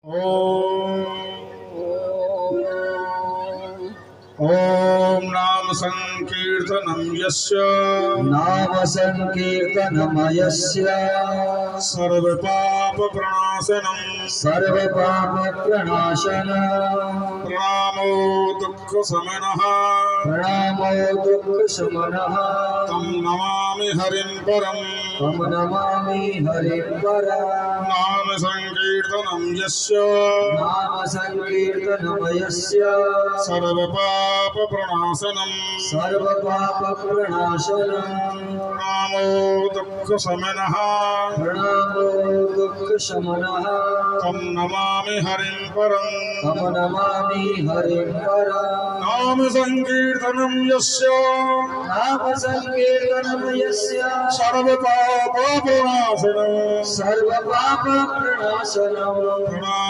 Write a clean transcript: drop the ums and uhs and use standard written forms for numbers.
ॐ नाम संकीर्तनं यस्य नाम संकीर्तनम् यस्य सर्वपापप्रणाशनं प्रणामो दुःखशमनः प्रणामो दुःखशमनः तं नमामि हरिं परम् तं नमामि हरिं परम् नाम संकीर्तनं यस्य नाम संकीर्तनम् यस्य सर्वपापप्रणाशनं प्रणामो दुःखशमनः प्रणामो दुःखशमनः तं नमामि हरिं परम् तं नमामि हरिं परम् नाम संकीर्तनं यस्य नाम संकीर्तनम् यस्य सर्वपापप्रणाशनं सर्वपापप्रणाशनम् प्रणामो